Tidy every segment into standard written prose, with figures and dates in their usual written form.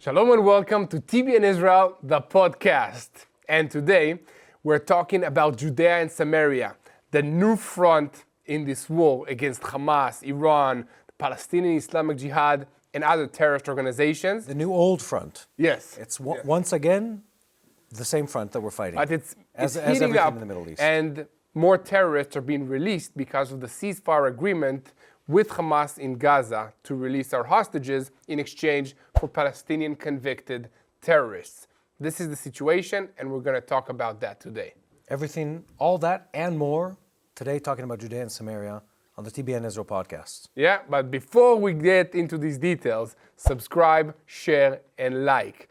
Shalom and welcome to TBN Israel, the podcast. And today we're talking about Judea and Samaria, the new front in this war against Hamas, Iran, the Palestinian Islamic Jihad, and other terrorist organizations. The new old front. Yes. It's once again the same front that we're fighting. But it's as heating everything up, in the Middle East. And more terrorists are being released because of the ceasefire agreement with Hamas in Gaza to release our hostages in exchange for Palestinian convicted terrorists. This is the situation, and we're going to talk about that today. Everything, all that and more, today talking about Judea and Samaria on the TBN Israel podcast. Yeah, but before we get into these details, subscribe, share, and like.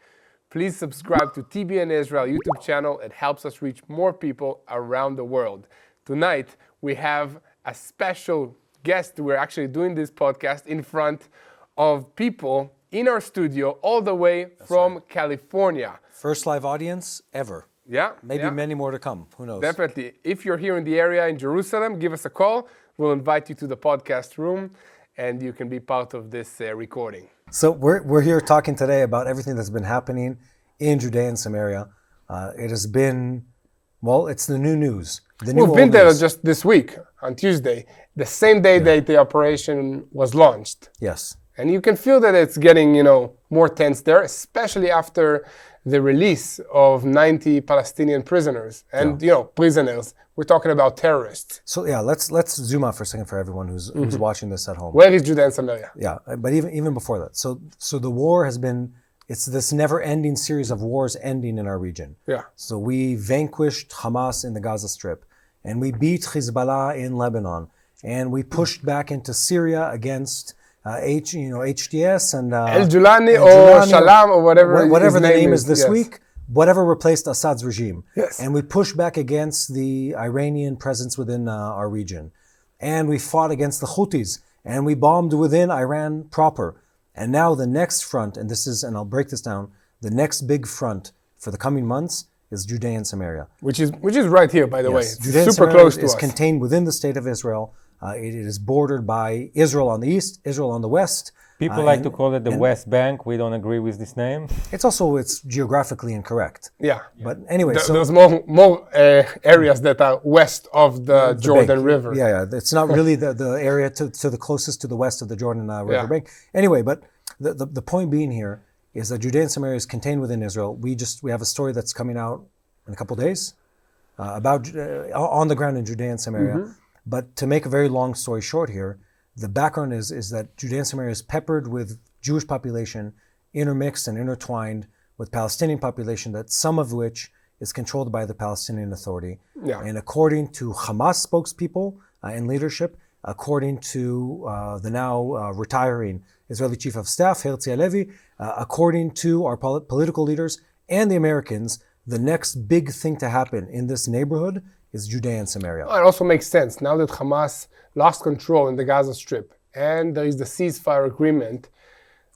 Please subscribe to TBN Israel YouTube channel. It helps us reach more people around the world. Tonight, we have a special guest. We're actually doing this podcast in front of people in our studio all the way from California. First live audience ever. Yeah. Maybe many more to come. Who knows? Definitely. If you're here in the area in Jerusalem, give us a call. We'll invite you to the podcast room and you can be part of this recording. So we're here talking today about everything that's been happening in Judea and Samaria. It has been, well, it's the new news. We've been there just this week on Tuesday, the same day that the operation was launched. Yes. And you can feel that it's getting, more tense there, especially after the release of 90 Palestinian prisoners and, prisoners. We're talking about terrorists. So let's zoom out for a second for everyone who's watching this at home. Where is Judea and Samaria? Yeah, but even before that. So the war has been, it's this never-ending series of wars ending in our region. Yeah. So we vanquished Hamas in the Gaza Strip, and we beat Hezbollah in Lebanon, and we pushed back into Syria against HDS and El Julani or Shalom or whatever the name is this week. Whatever replaced Assad's regime. Yes. And we pushed back against the Iranian presence within our region. And we fought against the Houthis. And we bombed within Iran proper. And now the next front, and I'll break this down, the next big front for the coming months is Judea and Samaria. Which is right here, by the way. It's Judea super close to us. Is contained within the state of Israel. It is bordered by Israel on the east, Israel on the west. People like to call it the West Bank. We don't agree with this name. It's geographically incorrect. Yeah. But anyway, there's more areas that are west of the Jordan River. Yeah. It's not really the area to the closest to the west of the Jordan River bank. Anyway, but the point being here is that Judea and Samaria is contained within Israel. We have a story that's coming out in a couple of days about on the ground in Judea and Samaria. Mm-hmm. But to make a very long story short here, the background is that Judea and Samaria is peppered with Jewish population, intermixed and intertwined with Palestinian population, that some of which is controlled by the Palestinian Authority. Yeah. And according to Hamas spokespeople and leadership, according to the now retiring Israeli Chief of Staff, Herzi Halevi, according to our political leaders and the Americans, the next big thing to happen in this neighborhood is Judea and Samaria. It also makes sense. Now that Hamas lost control in the Gaza Strip and there is the ceasefire agreement,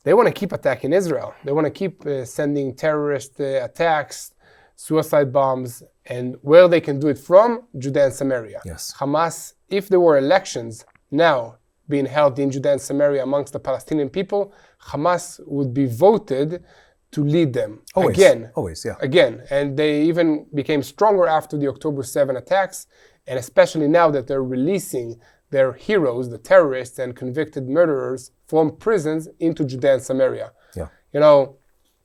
they want to keep attacking Israel. They want to keep sending terrorist attacks, suicide bombs, and where they can do it from, Judea and Samaria. Yes. Hamas, if there were elections now being held in Judea and Samaria amongst the Palestinian people, Hamas would be voted to lead them again. Always, yeah. Again. And they even became stronger after the October 7 attacks, and especially now that they're releasing their heroes, the terrorists and convicted murderers, from prisons into Judea and Samaria. Yeah.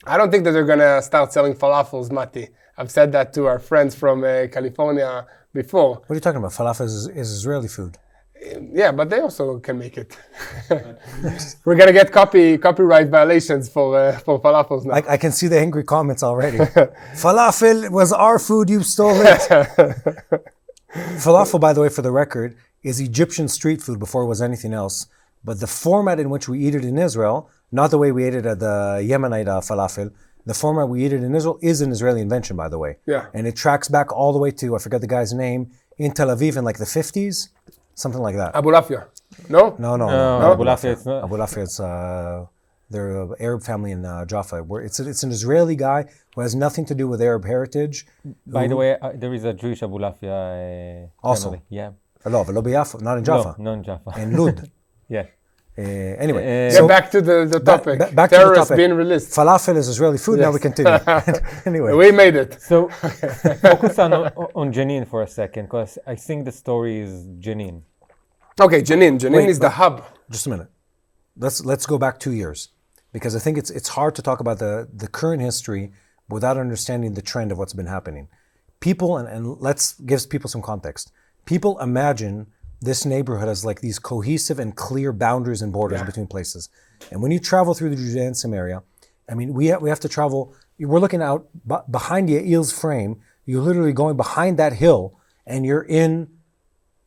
I don't think that they're going to start selling falafels, Mati. I've said that to our friends from California before. What are you talking about? Falafel is Israeli food. Yeah, but they also can make it. We're going to get copyright violations for falafels now. I can see the angry comments already. Falafel was our food, you stole it. Falafel, by the way, for the record, is Egyptian street food before it was anything else. But the format in which we eat it in Israel, not the way we ate it at the Yemenite falafel, the format we eat it in Israel is an Israeli invention, by the way. Yeah. And it tracks back all the way to, I forget the guy's name, in Tel Aviv in like the 50s. Something like that. Abulafia. No? No. Abulafia, it's not. Abulafia, it's they're an Arab family in Jaffa. It's an Israeli guy who has nothing to do with Arab heritage. By the way, there is a Jewish Abulafia also. family. Yeah. Not in Jaffa. No, not in Jaffa. In Lud. Yeah. Anyway, Get back to the topic. Back to the Terrorists topic. being released. Falafel is Israeli food. Now we continue. Anyway, We made it. So focus on Jenin for a second, because I think the story is Jenin. Okay, Jenin. Jenin is the hub. just a minute. Let's go back 2 years, because I think it's hard to talk about the current history without understanding the trend of what's been happening. People, and let's give people some context. People imagine this neighborhood as like these cohesive and clear boundaries and borders between places. And when you travel through the Judea and Samaria, I mean, we have to travel. We're looking out behind Yair's frame. You're literally going behind that hill, and you're in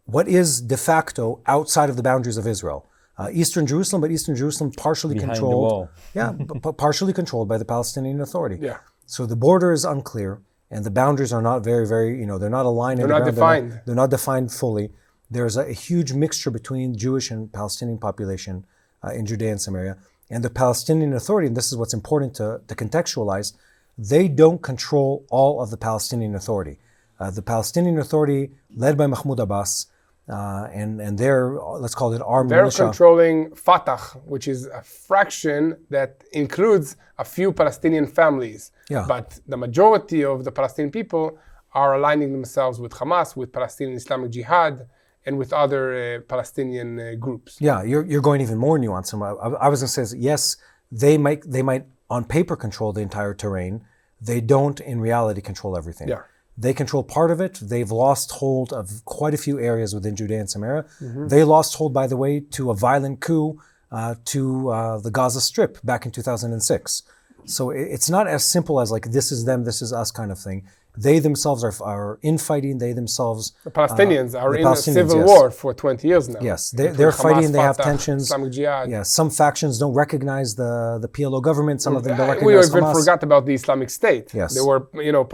what is de facto outside of the boundaries of Israel. Eastern Jerusalem, but Eastern Jerusalem partially Behind controlled. the wall. Yeah, partially controlled by the Palestinian Authority. Yeah. So the border is unclear, and the boundaries are not very, they're not aligned. They're not defined. They're not defined fully. There's a huge mixture between Jewish and Palestinian population in Judea and Samaria. And the Palestinian Authority, and this is what's important to contextualize, they don't control all of the Palestinian Authority. The Palestinian Authority, led by Mahmoud Abbas, and their, let's call it armed militia. They're controlling Fatah, which is a fraction that includes a few Palestinian families. Yeah. But the majority of the Palestinian people are aligning themselves with Hamas, with Palestinian Islamic Jihad, and with other Palestinian groups. Yeah, you're going even more nuanced. I was going to say, yes, they might on paper control the entire terrain. They don't in reality control everything. Yeah. They control part of it. They've lost hold of quite a few areas within Judea and Samaria. Mm-hmm. They lost hold, by the way, to a violent coup to the Gaza Strip back in 2006. So it's not as simple as like, this is them, this is us kind of thing. They themselves are infighting. They themselves... The Palestinians are in a Palestinians, civil yes. war for 20 years now. Yes, they're fighting. They have tensions. Islamic Jihad. Yeah, some factions don't recognize the PLO government. Some of them don't We recognize even Hamas. forgot about the Islamic State. Yes. There were,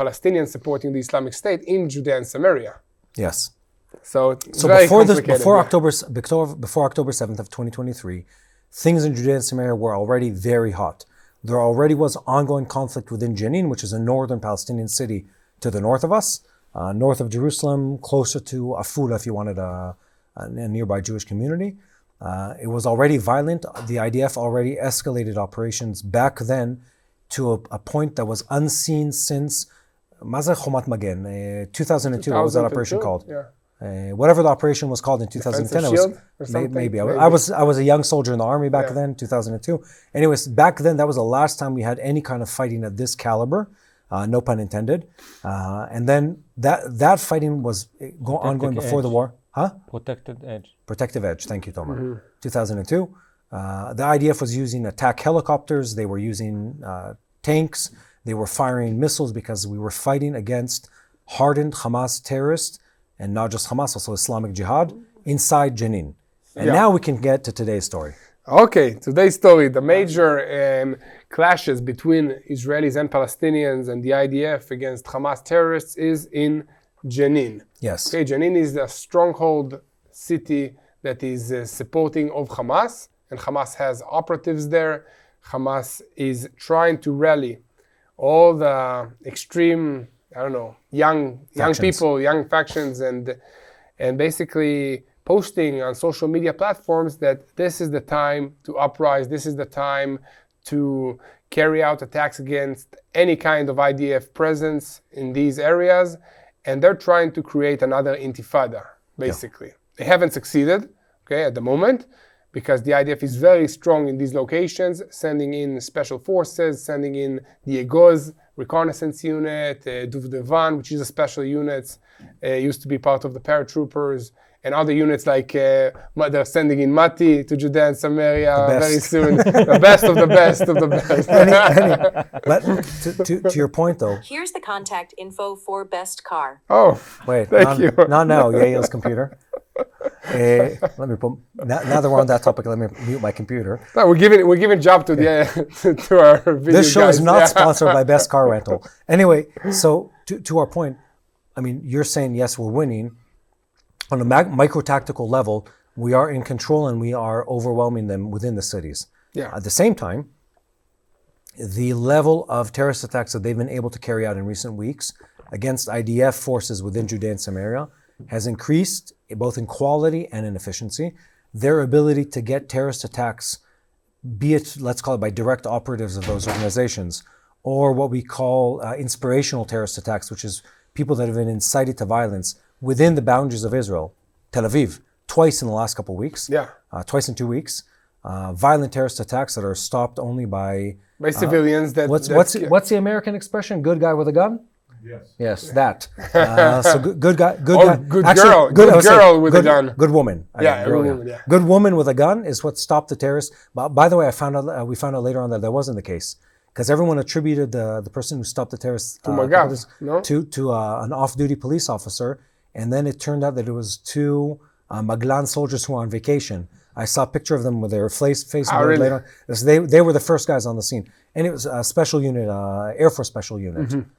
Palestinians supporting the Islamic State in Judea and Samaria. Yes. So it's So very before complicated. before October 7th of 2023, things in Judea and Samaria were already very hot. There already was ongoing conflict within Jenin, which is a northern Palestinian city to the north of us, north of Jerusalem, closer to Afula, if you wanted a nearby Jewish community. It was already violent. The IDF already escalated operations back then to a point that was unseen since Mazar Chomat Magen, 2002. What was that operation called? Yeah. Whatever the operation was called in 2010, Shield or something? maybe. I was a young soldier in the army back then, 2002. Anyways, back then that was the last time we had any kind of fighting at this caliber. No pun intended. And then that fighting was ongoing before the war. Huh? Protected edge. Protective edge. Thank you, Tomer. 2002. The IDF was using attack helicopters. They were using tanks. They were firing missiles because we were fighting against hardened Hamas terrorists, and not just Hamas, also Islamic Jihad, inside Jenin. And now we can get to today's story. Okay, today's story, the major clashes between Israelis and Palestinians and the IDF against Hamas terrorists is in Jenin. Yes. Okay, Jenin is a stronghold city that is supporting of Hamas, and Hamas has operatives there. Hamas is trying to rally all the extreme, young people, young factions, and basically posting on social media platforms that this is the time to uprise, this is the time to carry out attacks against any kind of IDF presence in these areas, and they're trying to create another intifada, basically. Yeah. They haven't succeeded, at the moment, because the IDF is very strong in these locations, sending in special forces, sending in the Egoz reconnaissance unit, Duvdevan, which is a special unit, used to be part of the paratroopers, and other units like they're sending in Mati to Judea and Samaria very soon. The best of the best of the best. But to your point, though. Here's the contact info for Best Car. Oh, wait, thank you. Not now, Yair's computer. Let me put. Now that we're on that topic, let me mute my computer. No, we're giving job to to our video This show guys. is not sponsored by Best Car Rental. Anyway, so to our point, I mean, you're saying yes, we're winning. On a micro-tactical level, we are in control and we are overwhelming them within the cities. Yeah. At the same time, the level of terrorist attacks that they've been able to carry out in recent weeks against IDF forces within Judea and Samaria has increased both in quality and in efficiency. their ability to get terrorist attacks, be it, let's call it by direct operatives of those organizations, or what we call inspirational terrorist attacks, which is people that have been incited to violence within the boundaries of Israel, Tel Aviv, twice in the last couple of weeks, twice in 2 weeks, violent terrorist attacks that are stopped only by civilians. What's the American expression? Good guy with a gun? Yes, that. So good guy, good girl with a gun. Good woman. Good woman with a gun is what stopped the terrorists. But by the way, we found out later on that wasn't the case, because everyone attributed the person who stopped the terrorists to an off-duty police officer, and then it turned out that it was two Maglan soldiers who were on vacation. I saw a picture of them with their face really? later on. So they were the first guys on the scene, and it was a special unit, Air Force special unit. Mm-hmm.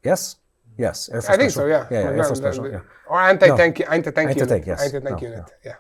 Yes, Air Force. I think so. Yeah, Air Force special. Or anti-tank unit. Yes. Anti-tank unit. Yeah.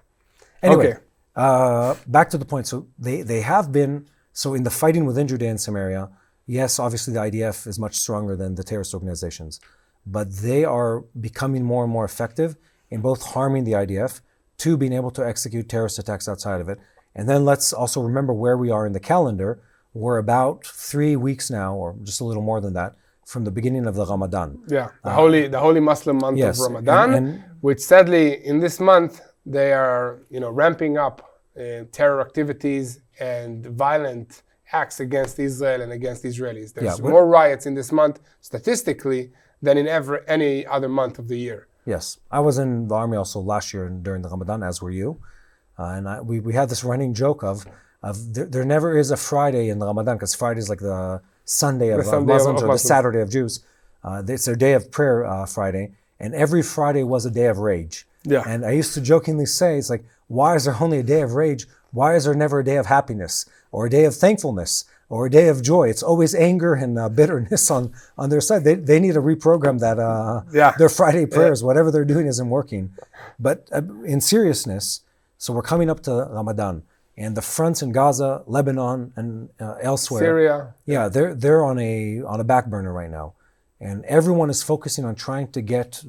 Anyway, back to the point. So they have been, so in the fighting within Judea and Samaria, yes, obviously the IDF is much stronger than the terrorist organizations, but they are becoming more and more effective in both harming the IDF, to being able to execute terrorist attacks outside of it. And then let's also remember where we are in the calendar. We're about 3 weeks now, or just a little more than that, from the beginning of the Ramadan. Yeah, the holy Muslim month of Ramadan, which sadly in this month they are ramping up terror activities and violent acts against Israel and against Israelis. There's more riots in this month statistically than in any other month of the year. Yes, I was in the army also last year during the Ramadan, as were you, and we had this running joke of there never is a Friday in the Ramadan, because Friday is like the Sunday of Muslims or the Saturday of Jews. It's their day of prayer, Friday, and every Friday was a day of rage. Yeah. And I used to jokingly say, it's like, why is there only a day of rage? Why is there never a day of happiness or a day of thankfulness or a day of joy? It's always anger and bitterness on their side. They need to reprogram that their Friday prayers. Whatever they're doing isn't working. But in seriousness, so we're coming up to Ramadan, and the fronts in Gaza, Lebanon, and elsewhere, Syria. Yeah, they're on a back burner right now, and everyone is focusing on trying to get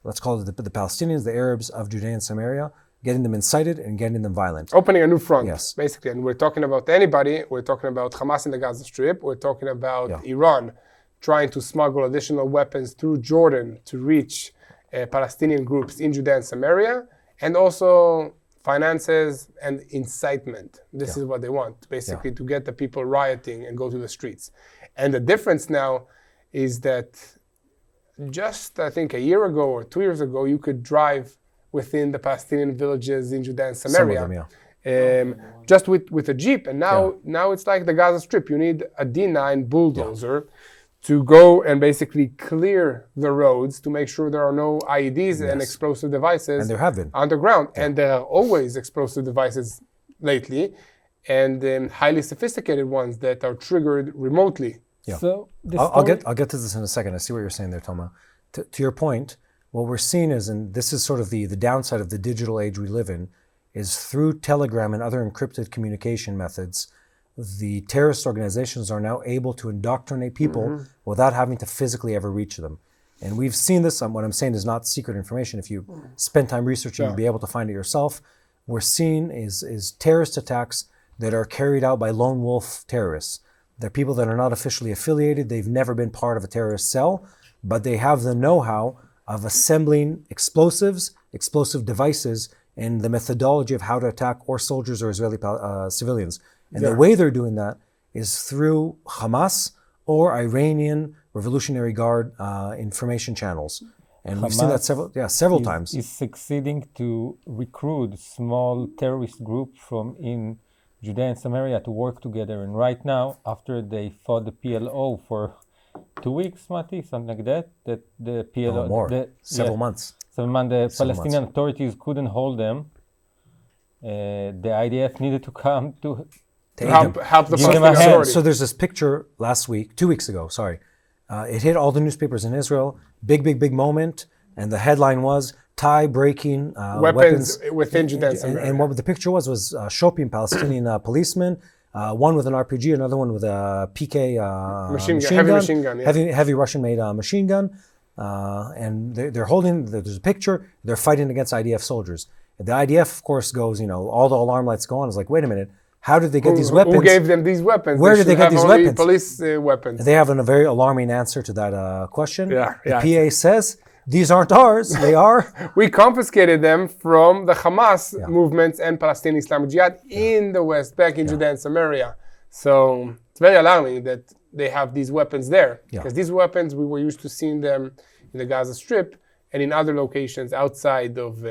let's call it the Palestinians, the Arabs of Judea and Samaria, getting them incited and getting them violent. Opening a new front, basically. And we're talking about anybody. We're talking about Hamas in the Gaza Strip. We're talking about Iran trying to smuggle additional weapons through Jordan to reach Palestinian groups in Judea and Samaria, and also finances and incitement. This is what they want, basically, to get the people rioting and go to the streets. And the difference now is that just, I think, a year ago or 2 years ago, you could drive within the Palestinian villages in Judea and Samaria. Some of them, just with a Jeep. And now it's like the Gaza Strip. You need a D9 bulldozer to go and basically clear the roads to make sure there are no IEDs and explosive devices and there have been underground. And there are always explosive devices lately, and highly sophisticated ones that are triggered remotely. Yeah. So I'll get to this in a second. I see what you're saying there, Toma. To your point, what we're seeing is, and this is sort of the downside of the digital age we live in, is through Telegram and other encrypted communication methods, the terrorist organizations are now able to indoctrinate people without having to physically ever reach them. And we've seen this. What I'm saying is not secret information. If you spend time researching, you'll be able to find it yourself. We're seeing is terrorist attacks that are carried out by lone wolf terrorists. They're people that are not officially affiliated. They've never been part of a terrorist cell, but they have the know-how of assembling explosive devices, and the methodology of how to attack or soldiers or Israeli civilians. And the way they're doing that is through Hamas or Iranian Revolutionary Guard information channels. And we've seen that several times. Is succeeding to recruit small terrorist groups from in Judea and Samaria to work together. And right now, after they fought the PLO for 2 weeks, Mati, something like that the PLO... Several months. The Palestinian authorities couldn't hold them. The IDF needed to come to help the Palestinian authorities. So there's this picture 2 weeks ago, sorry. It hit all the newspapers in Israel. Big moment. And the headline was, tie-breaking weapons within Judea and Samaria. And what the picture was shopping Palestinian policemen, one with an RPG, another one with a PK heavy machine gun. Heavy Russian-made machine gun. And they're holding, there's a picture, they're fighting against IDF soldiers. The IDF, of course, goes, all the alarm lights go on. It's like, wait a minute, how did they get these weapons? Who gave them these weapons? Where did they get these weapons? Police weapons. They have a very alarming answer to that question. Yeah. The PA says, these aren't ours, they are. We confiscated them from the Hamas movements and Palestinian Islamic Jihad in the West, back in Judea and Samaria. So it's very alarming that they have these weapons there. Because these weapons, we were used to seeing them in the Gaza Strip and in other locations outside of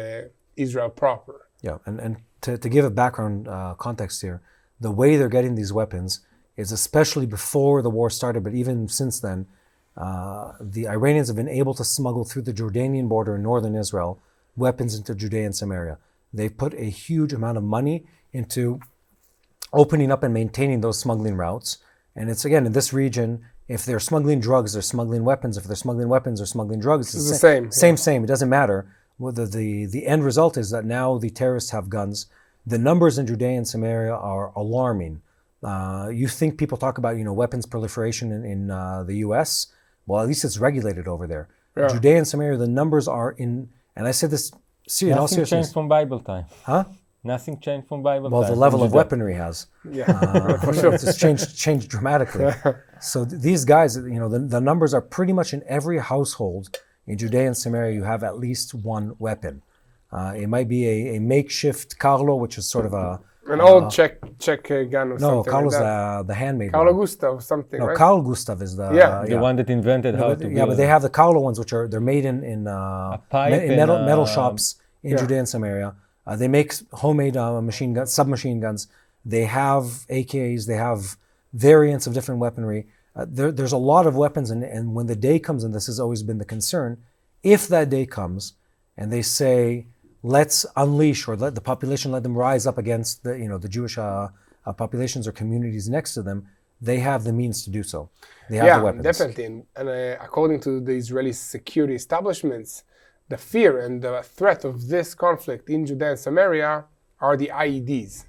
Israel proper. Yeah, and to give a background context here, the way they're getting these weapons is, especially before the war started, but even since then, the Iranians have been able to smuggle through the Jordanian border in northern Israel weapons into Judea and Samaria. They've put a huge amount of money into opening up and maintaining those smuggling routes. And it's, again, in this region, if they're smuggling drugs, they're smuggling weapons. If they're smuggling weapons, they're smuggling drugs. It's the same. Same. It doesn't matter. Well, the end result is that now the terrorists have guns. The numbers in Judea and Samaria are alarming. You think people talk about, weapons proliferation in the U.S.? Well, at least it's regulated over there. Yeah. Judea and Samaria, the numbers are in, and I said this in all seriousness. Nothing changed from Bible time. Huh? Nothing changed from Bible time. Well, the level of weaponry has. Yeah, for sure. It's changed dramatically. So these guys, the numbers are pretty much in every household in Judea and Samaria. You have at least one weapon. It might be a makeshift Carlo, which is sort of an old Czech gun or something. No, Carlo's like that. The handmade Carlo one. Gustav something, No, right? Carl Gustav is the the one that invented how to build. Yeah, but they have the Carlo ones, which they're made in metal shops in Judea and Samaria. They make homemade machine guns, submachine guns. They have AKs. They have variants of different weaponry. There's a lot of weapons, and when the day comes, and this has always been the concern, if that day comes, and they say, let's unleash, or let the population, let them rise up against the Jewish populations or communities next to them, they have the means to do so. They have the weapons. Definitely. And according to the Israeli security establishments, the fear and the threat of this conflict in Judea and Samaria are the IEDs.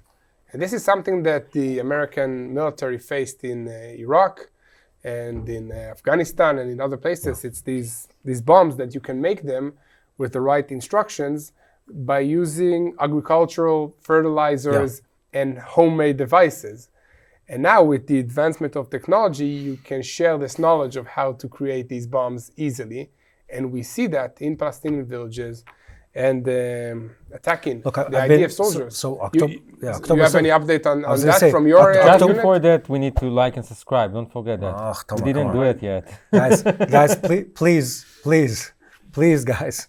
And this is something that the American military faced in Iraq and in Afghanistan and in other places. It's these bombs that you can make them with the right instructions by using agricultural fertilizers and homemade devices. And now with the advancement of technology, you can share this knowledge of how to create these bombs easily. And we see that in Palestinian villages and attacking the IDF soldiers. October, you have any update on that from your Just unit? before that, we need to like and subscribe. Don't forget that. We didn't do it yet. Guys, please, guys.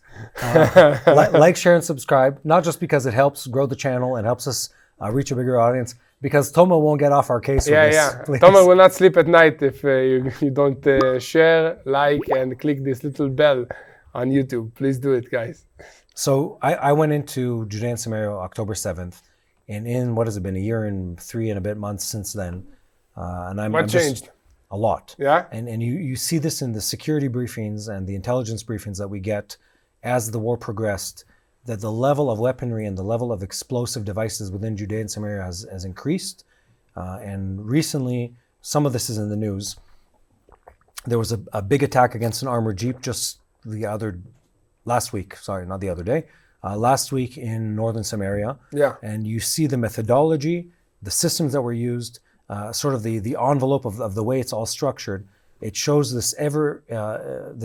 Like, share, and subscribe. Not just because it helps grow the channel and helps us reach a bigger audience, because Toma won't get off our case with this. Please. Toma will not sleep at night if you don't share, like, and click this little bell on YouTube. Please do it, guys. So I went into Judea and Samaria October 7th, and in, what has it been, a year and 3 and a bit months since then. What changed? A lot. Yeah. And you see this in the security briefings and the intelligence briefings that we get as the war progressed, that the level of weaponry and the level of explosive devices within Judea and Samaria has increased. And recently, some of this is in the news. There was a big attack against an armored jeep just last week in northern Samaria. Yeah. And you see the methodology, the systems that were used, sort of the envelope of the way it's all structured. It shows this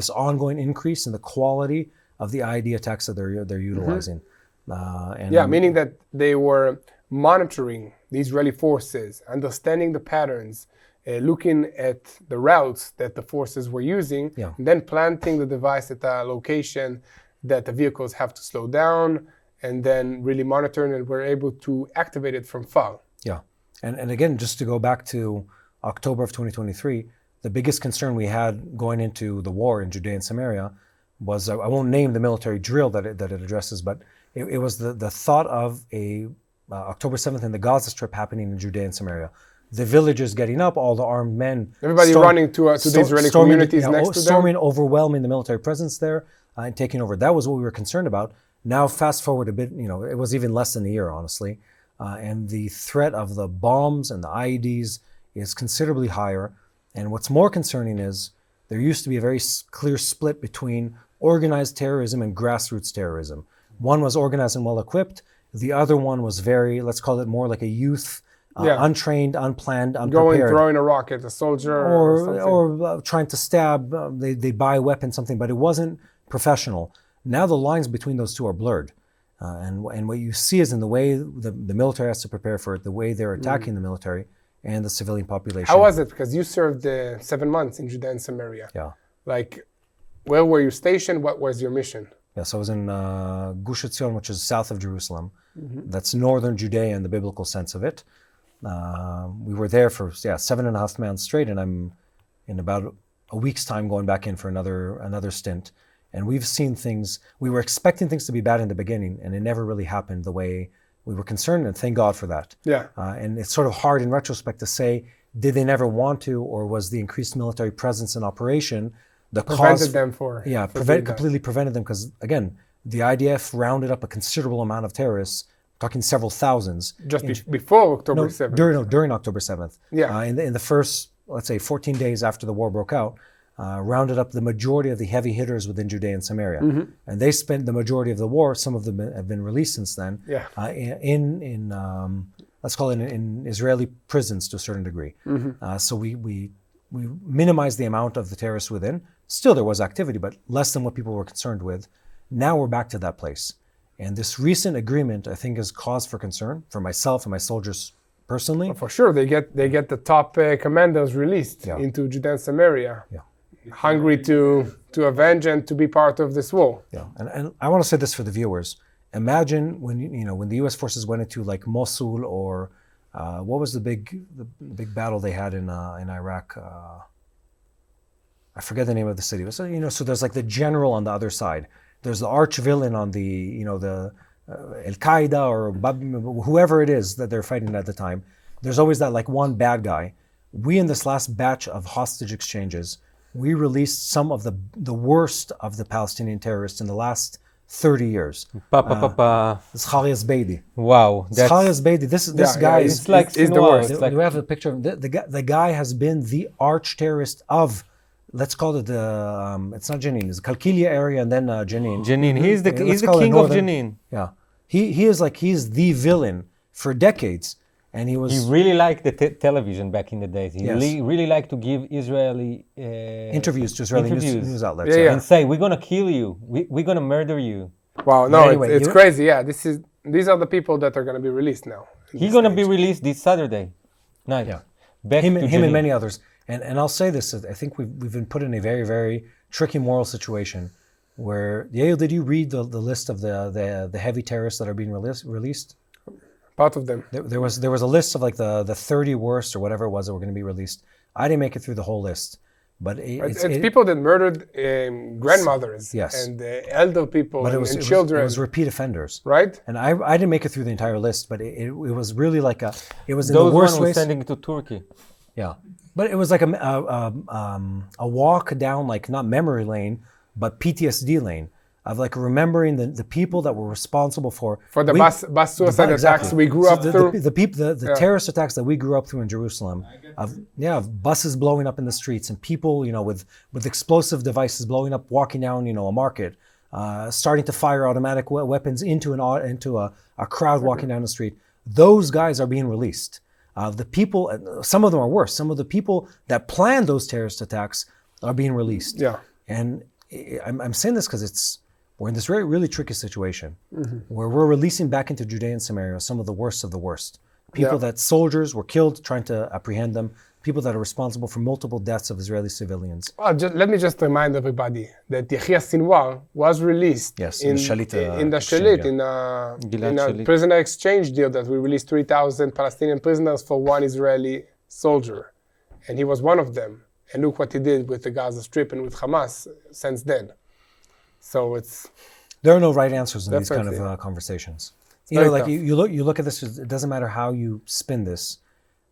ongoing increase in the quality of the IED attacks that they're utilizing. Meaning that they were monitoring the Israeli forces, understanding the patterns, looking at the routes that the forces were using, and then planting the device at a location that the vehicles have to slow down, and then really monitoring, and we're able to activate it from far. Yeah. And again, just to go back to October of 2023, the biggest concern we had going into the war in Judea and Samaria was, I won't name the military drill that it addresses, but it was the thought of a October 7th in the Gaza Strip happening in Judea and Samaria. The villagers getting up, all the armed men. Everybody running to the Israeli communities next to them. Storming, overwhelming the military presence there and taking over. That was what we were concerned about. Now, fast forward a bit, it was even less than a year, honestly. And the threat of the bombs and the IEDs is considerably higher. And what's more concerning is there used to be a very clear split between organized terrorism and grassroots terrorism. One was organized and well equipped. The other one was very, let's call it more like a youth, untrained, unplanned, unprepared. Going, throwing a rock at a soldier or trying to stab. They buy weapons, something, but it wasn't professional. Now the lines between those two are blurred. And what you see is in the way the military has to prepare for it, the way they're attacking the military and the civilian population. How was it? Because you served 7 months in Judea and Samaria. Yeah. Like, where were you stationed? What was your mission? Yeah, so I was in Gush Etzion, which is south of Jerusalem. That's northern Judea in the biblical sense of it. We were there for 7.5 months straight, and I'm in about a week's time going back in for another stint. And we've seen things, we were expecting things to be bad in the beginning, and it never really happened the way we were concerned, and thank God for that. Yeah. And it's sort of hard in retrospect to say, did they never want to, or was the increased military presence and operation the Prevented cause? them for Completely prevented them, because again, the IDF rounded up a considerable amount of terrorists, talking several thousands. Just before October 7th? During October 7th. Yeah. In the first, let's say, 14 days after the war broke out, rounded up the majority of the heavy hitters within Judea and Samaria. And they spent the majority of the war, some of them have been released since then, in let's call it in Israeli prisons to a certain degree. So we minimized the amount of the terrorists within. Still there was activity, but less than what people were concerned with. Now we're back to that place. And this recent agreement, I think, is cause for concern for myself and my soldiers personally. For sure, they get the top commanders released into Judea and Samaria. Yeah. Hungry to avenge and to be part of this war. Yeah, and I want to say this for the viewers. Imagine when the U.S. forces went into like Mosul or what was the big battle they had in Iraq? I forget the name of the city. So so there's like the general on the other side. There's the arch villain on the the Al Qaeda or whoever it is that they're fighting at the time. There's always that like one bad guy. We in this last batch of hostage exchanges, we released some of the worst of the Palestinian terrorists in the last 30 years. Zahari Zbeidi. Wow. Zahari Zbeidi, this guy is the worst. We have a picture of him. The guy has been the arch terrorist of, let's call it it's not Jenin, it's Kalkilia area and then Jenin. Jenin, he's the king of Jenin. Yeah. He's the villain for decades. And he really liked the television back in the days. He really liked to give Israeli interviews to Israeli news outlets. And say, we're going to kill you. We're going to murder you. Wow, no, anyway, it's crazy. Yeah, these are the people that are going to be released now. He's going to be released this Saturday night. Yeah. Him and many others. And I'll say this, I think we've been put in a very, very tricky moral situation where, Yair, did you read the list of the heavy terrorists that are being released? Part of them. There was a list of like the 30 worst or whatever it was that were going to be released. I didn't make it through the whole list, but it's people that murdered grandmothers and elder people and children. It was repeat offenders, right? And I didn't make it through the entire list, but it was really like it was in those the worst ways. Sending to Turkey. Yeah, but it was like a walk down like not memory lane, but PTSD lane. Of like remembering the people that were responsible for the bus suicide attacks we grew up through. The terrorist attacks that we grew up through in Jerusalem, of buses blowing up in the streets and people with explosive devices blowing up, walking down a market, starting to fire automatic weapons into a crowd walking down the street. Those guys are being released. The people, some of them are worse. Some of the people that planned those terrorist attacks are being released. Yeah, and I'm saying this because we're in this really, really tricky situation where we're releasing back into Judea and Samaria some of the worst of the worst. People that soldiers were killed trying to apprehend them, people that are responsible for multiple deaths of Israeli civilians. Let me just remind everybody that Yahya Sinwar was released in the Shalit, in a prisoner exchange deal that we released 3,000 Palestinian prisoners for one Israeli soldier. And he was one of them. And look what he did with the Gaza Strip and with Hamas since then. So there are no right answers in these kind of conversations. You look at this. It doesn't matter how you spin this.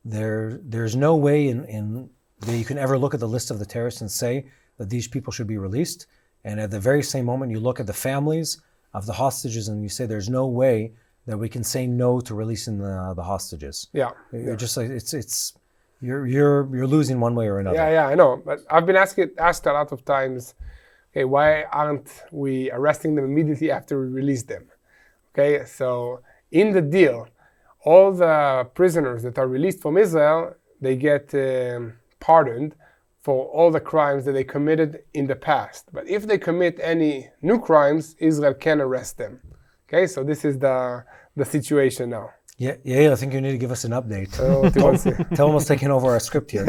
There's no way in that you can ever look at the list of the terrorists and say that these people should be released. And at the very same moment, you look at the families of the hostages and you say there's no way that we can say no to releasing the hostages. Yeah, you're just like it's. You're losing one way or another. Yeah, I know. But I've been asked a lot of times, okay, why aren't we arresting them immediately after we release them? Okay, so in the deal, all the prisoners that are released from Israel, they get pardoned for all the crimes that they committed in the past. But if they commit any new crimes, Israel can arrest them. Okay, so this is the situation now. Yeah, I think you need to give us an update. Tell them what's taking over our script here.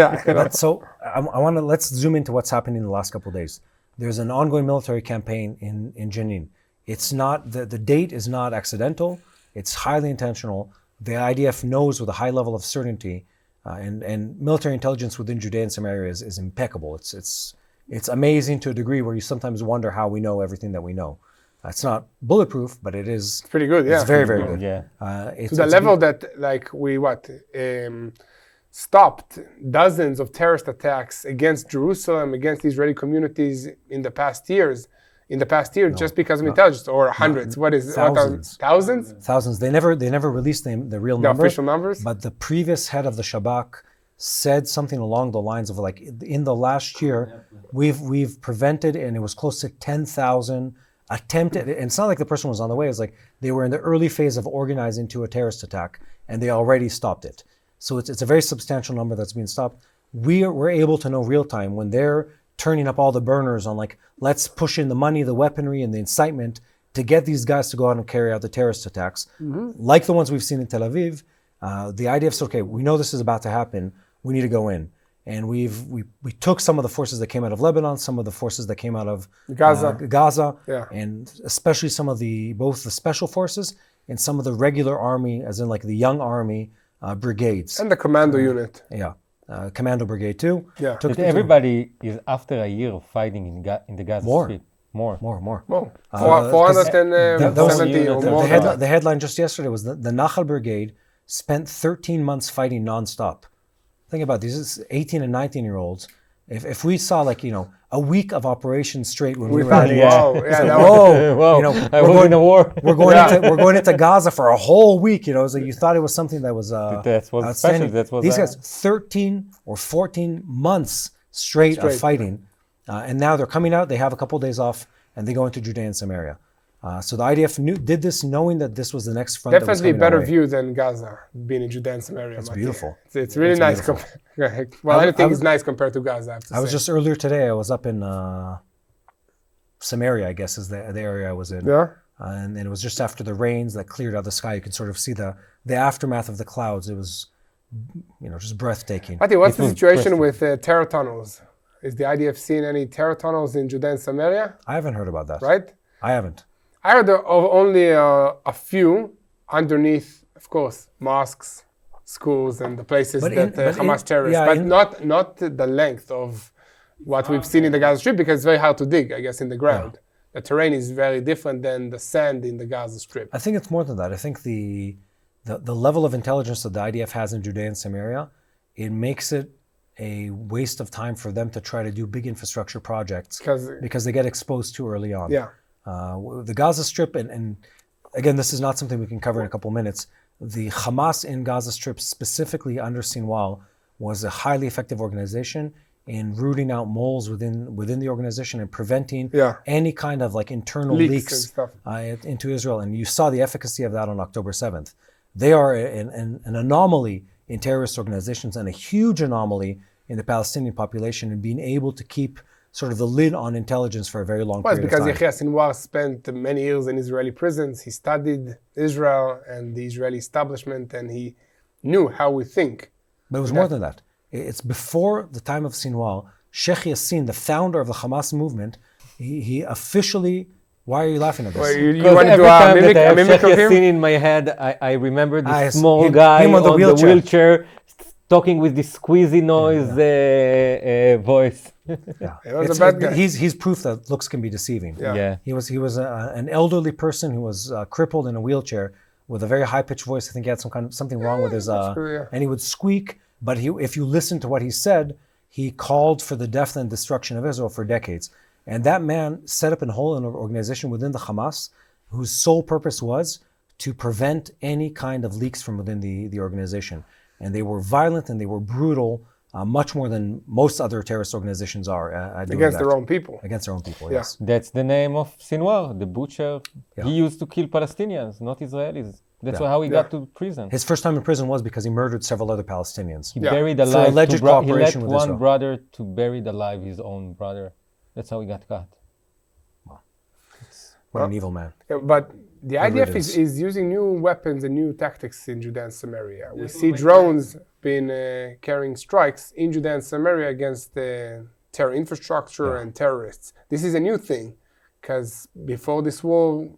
So I want to, let's zoom into what's happening in the last couple of days. There's an ongoing military campaign in Jenin. It's not, the date is not accidental. It's highly intentional. The IDF knows with a high level of certainty, and military intelligence within Judea and Samaria is impeccable. It's amazing to a degree where you sometimes wonder how we know everything that we know. It's not bulletproof, but it is. It's pretty good, yeah. It's very, very good. Yeah. To the level that, like, we stopped dozens of terrorist attacks against Jerusalem, against Israeli communities in the past years. Just because of intelligence, or hundreds. What is thousands? Thousands? Thousands. They never released the real numbers. Official numbers. But the previous head of the Shabak said something along the lines of, like, in the last year, we've prevented, and it was close to 10,000 attempted. And it's not like the person was on the way. It's like they were in the early phase of organizing to a terrorist attack, and they already stopped it. So it's a very substantial number that's being stopped. We're able to know real time when they're turning up all the burners on, like, let's push in the money, the weaponry, and the incitement to get these guys to go out and carry out the terrorist attacks, like the ones we've seen in Tel Aviv. The idea of, okay, we know this is about to happen, we need to go in. And we took some of the forces that came out of Lebanon, some of the forces that came out of Gaza, and especially some of both the special forces and some of the regular army, as in like the young army brigades. And the commando unit. Commando brigade too. Yeah. But everybody is after a year of fighting in the Gaza Strip. More. 470 or more. The headline just yesterday was the Nachal Brigade spent 13 months fighting nonstop. Think about these 18 and 19-year-olds. If we saw, like, a week of operations straight when we were at we're going to war. We're going into Gaza for a whole week. It was like you thought it was something that was outstanding. These guys 13 or 14 months straight of fighting, and now they're coming out. They have a couple of days off, and they go into Judea and Samaria. So the IDF did this knowing that this was the next front. Definitely a better view than Gaza, being in Judea and Samaria. It's beautiful. It's really nice. Anything is nice compared to Gaza. I was just earlier today. I was up in Samaria, I guess is the area I was in. Yeah. And it was just after the rains that cleared out the sky. You could sort of see the aftermath of the clouds. It was, just breathtaking. Mati, what's the situation with terror tunnels? Is the IDF seeing any terror tunnels in Judea and Samaria? I haven't heard about that. Right? I haven't. I heard of only a few underneath, of course, mosques, schools, and the places Hamas terrorists, not the length of what we've seen in the Gaza Strip, because it's very hard to dig, I guess, in the ground. Yeah. The terrain is very different than the sand in the Gaza Strip. I think it's more than that. I think the level of intelligence that the IDF has in Judea and Samaria, it makes it a waste of time for them to try to do big infrastructure projects because they get exposed too early on. Yeah. The Gaza Strip, and again, this is not something we can cover in a couple minutes. The Hamas in Gaza Strip, specifically under Sinwar, was a highly effective organization in rooting out moles within the organization and preventing any kind of like internal leaks into Israel. And you saw the efficacy of that on October 7th. They are an anomaly in terrorist organizations and a huge anomaly in the Palestinian population in being able to keep sort of the lid on intelligence for a very long period of time. Because Yair Sinwar spent many years in Israeli prisons. He studied Israel and the Israeli establishment, and he knew how we think. But it was more than that. It's before the time of Sinwar. Sheikh Yassin, the founder of the Hamas movement, he officially... Why are you laughing at this? Well, you want to do a mimic of him? In my head, I remember the small guy on the wheelchair talking with this squeezy noise voice. Yeah. He was a bad guy. He's proof that looks can be deceiving. Yeah. He was an elderly person who was crippled in a wheelchair with a very high-pitched voice. I think he had something wrong with his... And he would squeak, but if you listen to what he said, he called for the death and destruction of Israel for decades. And that man set up a whole organization within the Hamas whose sole purpose was to prevent any kind of leaks from within the organization. And they were violent and they were brutal much more than most other terrorist organizations are. Against their own people. Against their own people, Yeah. yes. That's the name of Sinwar, the butcher. Yeah. He used to kill Palestinians, not Israelis. That's Yeah. how he got to prison. His first time in prison was because he murdered several other Palestinians. He Yeah. buried For alive. alleged he cooperation let with one Israel. brother to bury alive his own brother. That's how he got caught. What an evil man. Yeah, but the IDF riddance. is using new weapons and new tactics in Judea and Samaria. We see drones being carrying strikes in Judea and Samaria against terror infrastructure and terrorists. This is a new thing, because before this war,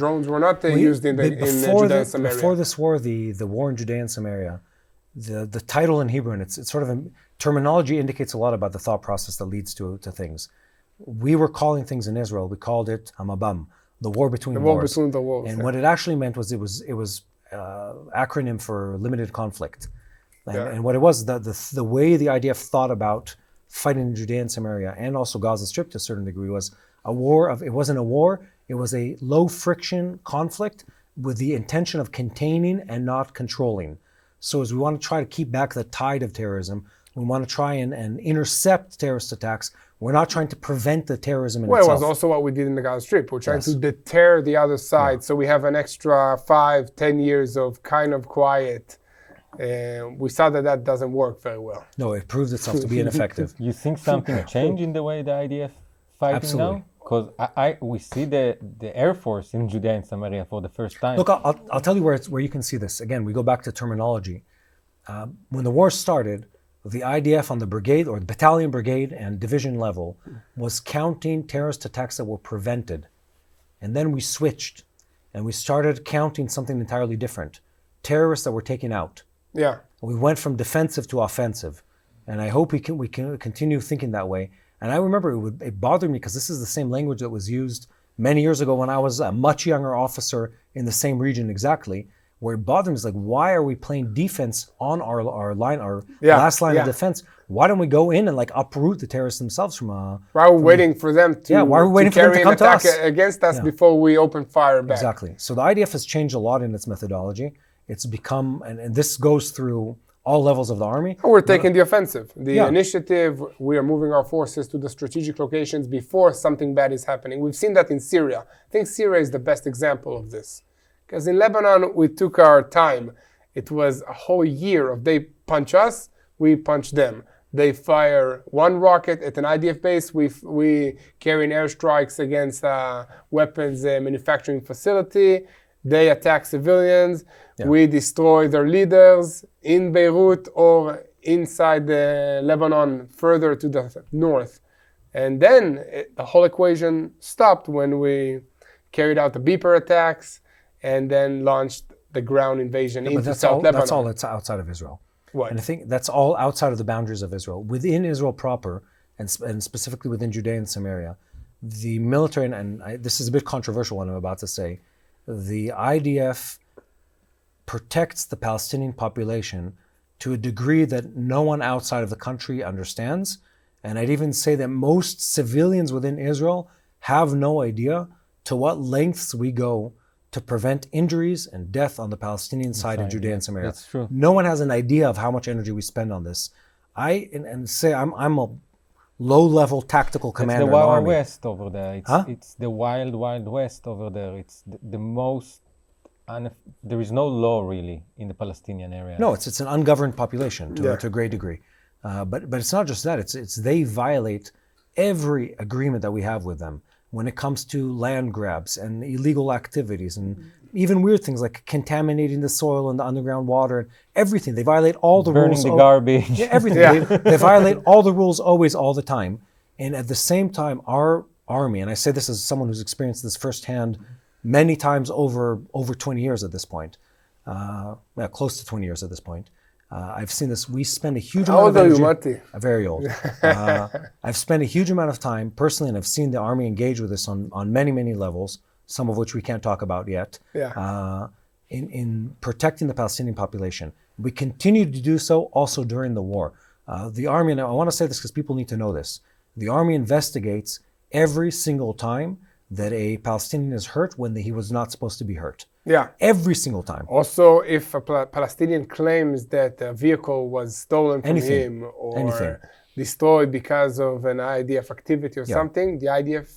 drones were not used in Judea and Samaria. Before this war, the war in Judea and Samaria, the title in Hebrew, and it's sort of terminology indicates a lot about the thought process that leads to things. We were calling things in Israel, we called it Hamabam, the war between the wars. war between the wars. And what it actually meant was it was acronym for limited conflict. And what it was, the way the IDF thought about fighting in Judea and Samaria and also Gaza Strip to a certain degree was it wasn't a war, it was a low friction conflict with the intention of containing and not controlling. So as we want to try to keep back the tide of terrorism, we want to try and intercept terrorist attacks. We're not trying to prevent the terrorism in itself. Well, it was also what we did in the Gaza Strip. We're trying to deter the other side, so we have an extra 5-10 years of kind of quiet. We saw that doesn't work very well. No, it proved itself to be ineffective. You think something changed in the way the IDF fighting Absolutely. now? Because we see the Air Force in Judea and Samaria for the first time. Look, I'll tell you where you can see this. Again, we go back to terminology. When the war started, the IDF on the brigade or the battalion, brigade, and division level was counting terrorist attacks that were prevented. And then we switched and we started counting something entirely different. Terrorists that were taken out. Yeah. We went from defensive to offensive. And I hope we can continue thinking that way. And I remember it bothered me because this is the same language that was used many years ago when I was a much younger officer in the same region exactly. Where it bothered me is like, why are we playing defense on our line, our last line of defense? Why don't we go in and like uproot the terrorists themselves from why are we waiting for them to, why are we waiting for them to come to us? Against us before we open fire back? Exactly. So the IDF has changed a lot in its methodology. It's become, and this goes through all levels of the army. We're taking the offensive. The initiative, we are moving our forces to the strategic locations before something bad is happening. We've seen that in Syria. I think Syria is the best example of this. Because in Lebanon, we took our time. It was a whole year of they punch us, we punch them. They fire one rocket at an IDF base, we carry in airstrikes against a weapons manufacturing facility. They attack civilians. We destroy their leaders in Beirut or inside Lebanon, further to the north. And then the whole equation stopped when we carried out the beeper attacks and then launched the ground invasion into South Lebanon. That's all that's outside of Israel. What? And I think that's all outside of the boundaries of Israel. Within Israel proper, and specifically within Judea and Samaria, the military, this is a bit controversial what I'm about to say, the IDF protects the Palestinian population to a degree that no one outside of the country understands. And I'd even say that most civilians within Israel have no idea to what lengths we go to prevent injuries and death on the Palestinian side of Judea and Samaria. That's true. No one has an idea of how much energy we spend on this. I'm a low-level tactical commander It's in the the Wild army. West over there. It's the wild West over there. It's the most... there is no law really in the Palestinian area. No, it's an ungoverned population to a great degree. But it's not just that. It's they violate every agreement that we have with them when it comes to land grabs and illegal activities and even weird things like contaminating the soil and the underground water and everything. They violate all the rules. Burning the garbage. Yeah, everything. They violate all the rules always, all the time. And at the same time, our army, and I say this as someone who's experienced this firsthand many times over 20 years at this point, close to 20 years at this point. I've seen this. We spend a huge amount of energy. How old are you, Mati? Very old. I've spent a huge amount of time personally, and I've seen the army engage with this on many, many levels, some of which we can't talk about yet, in protecting the Palestinian population. We continue to do so also during the war. The army, and I want to say this because people need to know this, the army investigates every single time that a Palestinian is hurt when he was not supposed to be hurt. Yeah. Every single time. Also, if a Palestinian claims that a vehicle was stolen from Anything. him or Anything. destroyed because of an IDF activity or something, the IDF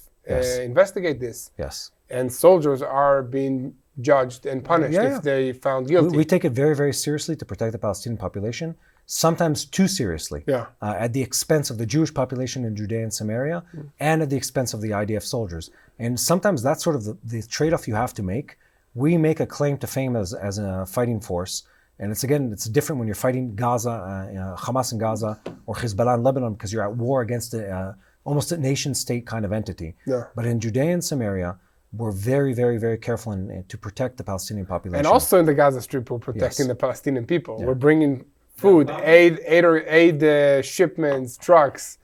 investigate this. Yes. And soldiers are being judged and punished if they found guilty. We take it very, very seriously to protect the Palestinian population, sometimes too seriously, at the expense of the Jewish population in Judea and Samaria, and at the expense of the IDF soldiers. And sometimes that's sort of the trade-off you have to make. We make a claim to fame as a fighting force, and it's different when you're fighting Gaza, Hamas in Gaza, or Hezbollah in Lebanon, because you're at war against almost a nation-state kind of entity. Yeah. But in Judea and Samaria, we're very, very, very careful to protect the Palestinian population. And also in the Gaza Strip, we're protecting the Palestinian people. We're bringing food, aid shipments, trucks.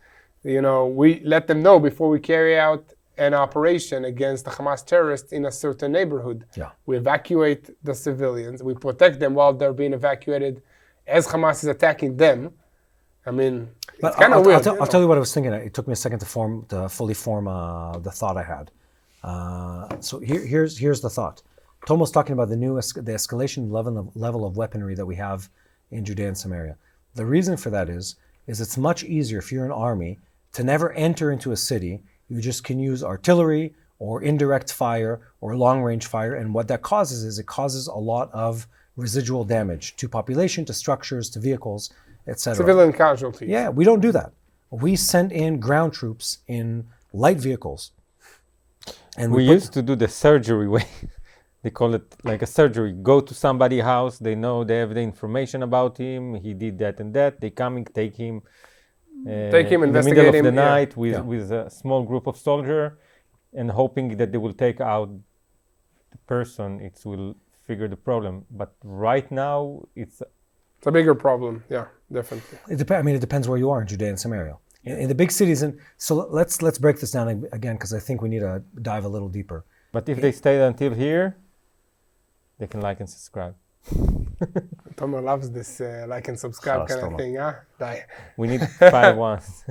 We let them know before we carry out an operation against the Hamas terrorists in a certain neighborhood. Yeah. We evacuate the civilians. We protect them while they're being evacuated as Hamas is attacking them. I mean, it's kind of weird. I'll tell you what I was thinking. It took me a second to fully form the thought I had. So here's the thought. Tomo's talking about the escalation level of weaponry that we have in Judea and Samaria. The reason for that is it's much easier if you're an army to never enter into a city. You just can use artillery or indirect fire or long-range fire, and what that causes is it causes a lot of residual damage to population, to structures, to vehicles, etc. Civilian casualties. Yeah, we don't do that. We send in ground troops in light vehicles. And we used to do the surgery way. They call it like a surgery. Go to somebody's house. They know they have the information about him. He did that and that. They come and take him. In the middle of the night with a small group of soldiers, and hoping that they will take out the person. It will figure the problem. But right now, it's a bigger problem. Yeah, definitely. It depends where you are in Judea and Samaria. In the big cities, so let's break this down again, because I think we need to dive a little deeper. But if they stay until here, they can like and subscribe. Tomo loves this like and subscribe kind of thing, huh? We need 5 ones.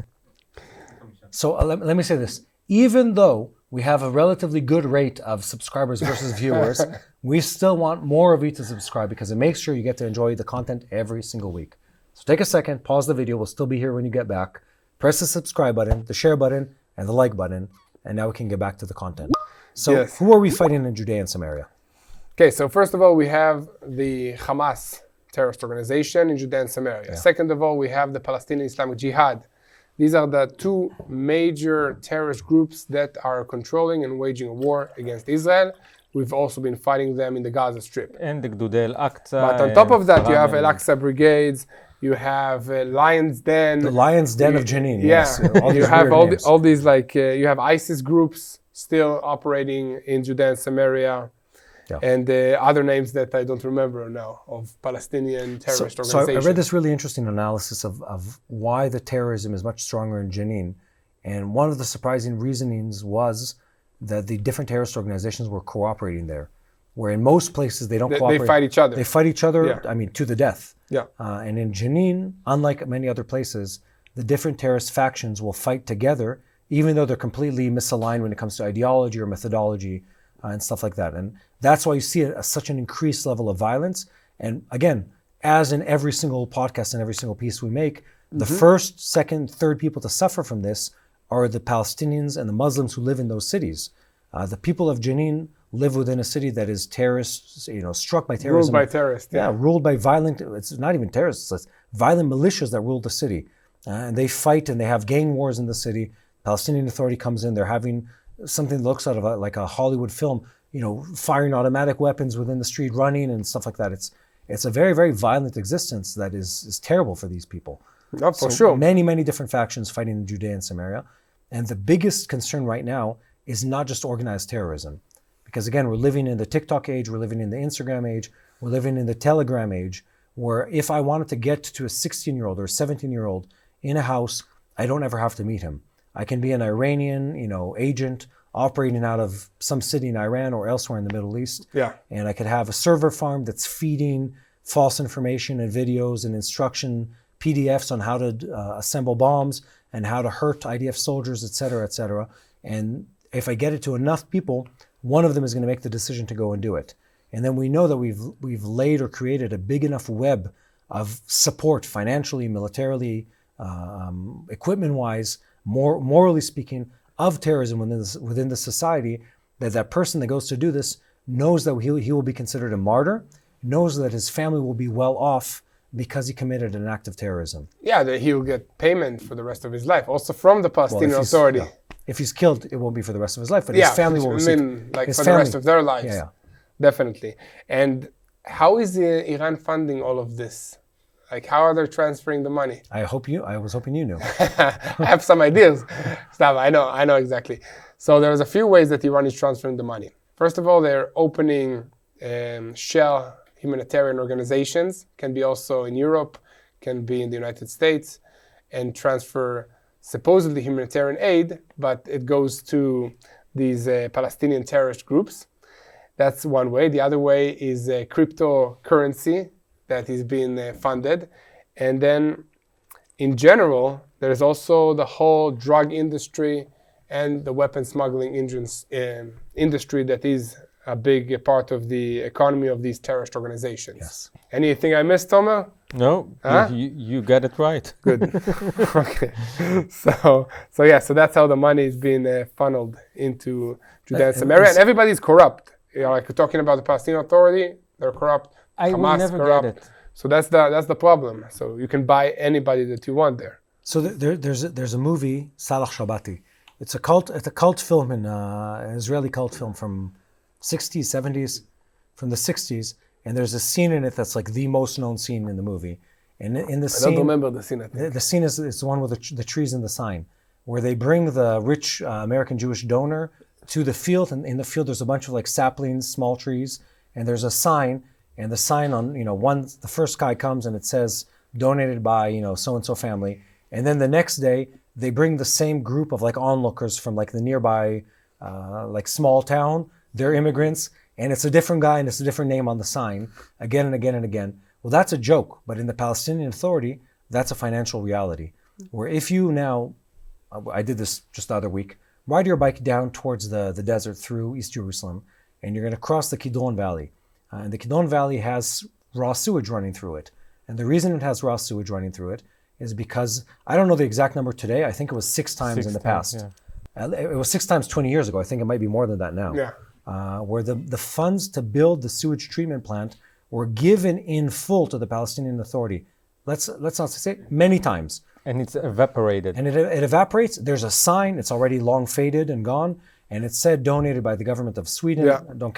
So let me say this. Even though we have a relatively good rate of subscribers versus viewers, we still want more of you to subscribe, because it makes sure you get to enjoy the content every single week. So take a second, pause the video. We'll still be here when you get back. Press the subscribe button, the share button, and the like button. And now we can get back to the content. So who are we fighting in Judea and Samaria? Okay, so first of all, we have the Hamas terrorist organization in Judea and Samaria. Yeah. Second of all, we have the Palestinian Islamic Jihad. These are the two major terrorist groups that are controlling and waging a war against Israel. We've also been fighting them in the Gaza Strip. And the Judea Al-Aqsa. But on top of that, you have Al-Aqsa brigades. You have Lion's Den. The Lion's Den of Jenin. Yes. You have all these you have ISIS groups still operating in Judea and Samaria. Yeah. And other names that I don't remember now of Palestinian terrorist organizations. So I read this really interesting analysis of why the terrorism is much stronger in Jenin. And one of the surprising reasonings was that the different terrorist organizations were cooperating there. Where in most places they don't cooperate. They fight each other. They fight each other, to the death. Yeah. And in Jenin, unlike many other places, the different terrorist factions will fight together, even though they're completely misaligned when it comes to ideology or methodology and stuff like that. And that's why you see such an increased level of violence. And again, as in every single podcast and every single piece we make, the first, second, third people to suffer from this are the Palestinians and the Muslims who live in those cities. The people of Jenin live within a city that is struck by terrorism. Ruled by terrorists. Ruled by violent, it's not even terrorists, it's violent militias that rule the city. And they fight and they have gang wars in the city. Palestinian Authority comes in, they're having something that looks out of like a Hollywood film, firing automatic weapons within the street, running and stuff like that. It's a very, very violent existence that is terrible for these people. No, for sure. Many, many different factions fighting in Judea and Samaria. And the biggest concern right now is not just organized terrorism. Because again, we're living in the TikTok age, we're living in the Instagram age, we're living in the Telegram age, where if I wanted to get to a 16-year-old or a 17-year-old in a house, I don't ever have to meet him. I can be an Iranian, agent operating out of some city in Iran or elsewhere in the Middle East. Yeah. And I could have a server farm that's feeding false information and videos and instruction PDFs on how to assemble bombs and how to hurt IDF soldiers, et cetera, et cetera. And if I get it to enough people, one of them is going to make the decision to go and do it. And then we know that we've laid or created a big enough web of support, financially, militarily, equipment-wise, morally speaking, of terrorism within the society, that person that goes to do this knows that he will be considered a martyr, knows that his family will be well off because he committed an act of terrorism. Yeah, that he will get payment for the rest of his life, also from the Palestinian Authority. Yeah. If he's killed, it won't be for the rest of his life, but his family will receive. For the rest of their lives. Yeah. Definitely. And how is Iran funding all of this? Like, how are they transferring the money? I was hoping you knew. I have some ideas. Stop, I know exactly. So there's a few ways that Iran is transferring the money. First of all, they're opening shell humanitarian organizations, can be also in Europe, can be in the United States, and transfer supposedly humanitarian aid, but it goes to these Palestinian terrorist groups. That's one way. The other way is cryptocurrency that is being funded. And then in general, there's also the whole drug industry and the weapon smuggling industry that is a big part of the economy of these terrorist organizations. Yes. Anything I missed, Tomer? No, Huh? you got it right. Good. Okay. So that's how the money is being funneled into Judea and Samaria. And everybody's corrupt. Like we're talking about the Palestinian Authority, they're corrupt. I will Hamas never corrupt. get it. So that's the problem. So you can buy anybody that you want there. So there's a movie, Salah Shabati. It's a cult film, an Israeli cult film from 60s, 70s, from the 60s. And there's a scene in it that's like the most known scene in the movie. And in the scene, I don't remember the scene. I think. The scene is the one with the trees and the sign, where they bring the rich American Jewish donor to the field, and in the field there's a bunch of like saplings, small trees, and there's a sign, and the sign on the first guy comes and it says donated by so and so family, and then the next day they bring the same group of like onlookers from like the nearby like small town. They're immigrants, and it's a different guy and it's a different name on the sign again and again and again. Well, that's a joke, but in the Palestinian Authority, that's a financial reality. Where if you now, I did this just the other week, ride your bike down towards the desert through East Jerusalem, and you're going to cross the Kidron Valley. And the Kidron Valley has raw sewage running through it. And the reason it has raw sewage running through it is because, I don't know the exact number today, I think it was six times in the past. Yeah. It was 6 times 20 years ago. I think it might be more than that now. Yeah. Where the funds to build the sewage treatment plant were given in full to the Palestinian Authority. Let's not say many times. And it's evaporated. And it evaporates. There's a sign. It's already long faded and gone. And it said donated by the government of Sweden. Yeah. Don't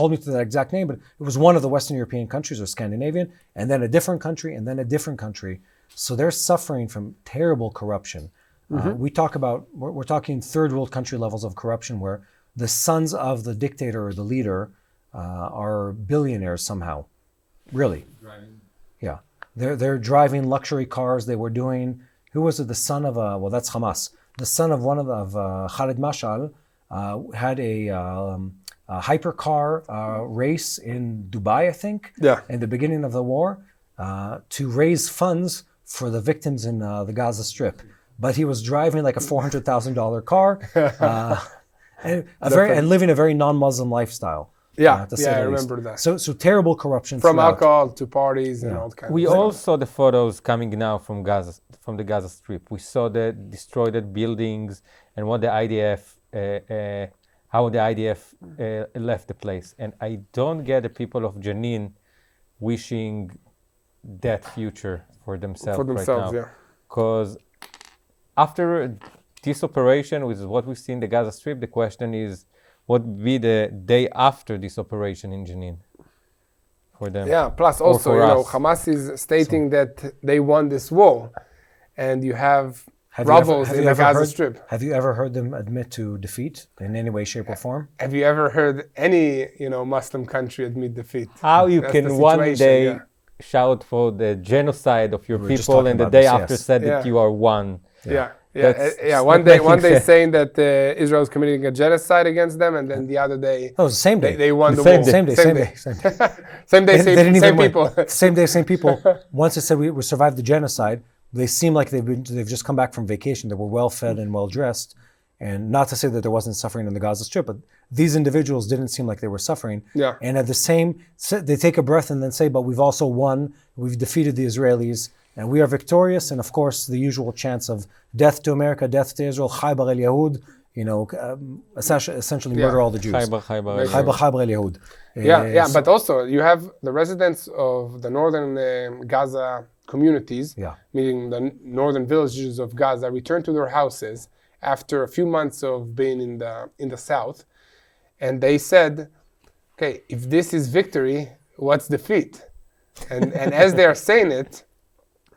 hold me to that exact name, but it was one of the Western European countries or Scandinavian, and then a different country, and then a different country. So they're suffering from terrible corruption. We're talking third world country levels of corruption where the sons of the dictator or the leader are billionaires somehow. Really. Yeah. They're driving luxury cars. They were doing, who was it? The son of that's Hamas. The son of one of Khalid Mashal had a hypercar race in Dubai, I think. Yeah. In the beginning of the war, to raise funds for the victims in the Gaza Strip. But he was driving like a $400,000 car and living a very non-Muslim lifestyle. Yeah, I remember that. So terrible corruption from throughout. alcohol to parties and all kinds. We of all saw the photos coming now from Gaza, from the Gaza Strip. We saw the destroyed buildings and what the IDF, how the IDF left the place. And I don't get the people of Jenin wishing that future for themselves right now. Yeah. Because after this operation, with what we see in the Gaza Strip, the question is, what would be the day after this operation in Jenin for them? Yeah, plus also, Hamas is stating that they won this war, and you have rebels in the Gaza Strip. Have you ever heard them admit to defeat in any way, shape, or form? Have you ever heard any, Muslim country admit defeat? How you can one day shout for the genocide of your people, and the day after said that you are one? One day saying that Israel is committing a genocide against them, and then the other day, the same day they won the war. Same day. Same people. Same day, same people. Once they said we survived the genocide, they seem like they've just come back from vacation. They were well fed and well dressed, And not to say that there wasn't suffering in the Gaza Strip, but these individuals didn't seem like they were suffering. Yeah. And at the same, they take a breath and then say, but we've also won, we've defeated the Israelis, and we are victorious. And of course, the usual chants of death to America, death to Israel, Chai bar el Yahud, essentially murder all the Jews. Chai bar el Chai bar el Yahud. Yeah, but also you have the residents of the northern Gaza communities, meaning the northern villages of Gaza, return to their houses after a few months of being in the south, and they said, okay, if this is victory, what's defeat? And as they are saying it,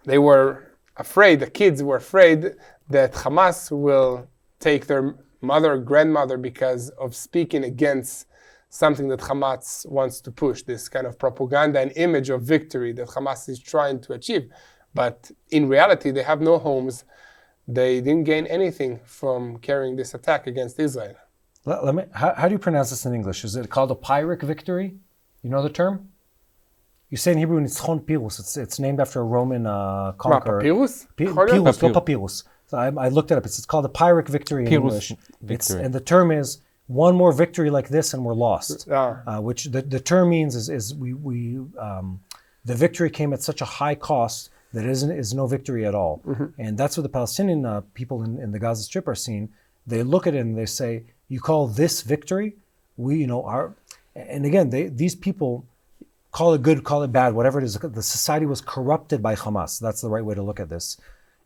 they were afraid, the kids were afraid that Hamas will take their mother or grandmother because of speaking against something that Hamas wants to push, this kind of propaganda and image of victory that Hamas is trying to achieve. But in reality, they have no homes. They didn't gain anything from carrying this attack against Israel. How do you pronounce this in English? Is it called a Pyrrhic victory? You know the term? You say in Hebrew, Nitzchon Pirus. It's named after a Roman conqueror. Papyrus? Pirus, not papyrus. So I looked it up. It's called a Pyrrhic victory in English. And the term is one more victory like this and we're lost. Which the term means is the victory came at such a high cost that is no victory at all. And that's what the Palestinian people in the Gaza Strip are seeing. They look at it and they say, you call this victory? And again, these people, call it good, call it bad, whatever it is, the society was corrupted by Hamas. That's the right way to look at this.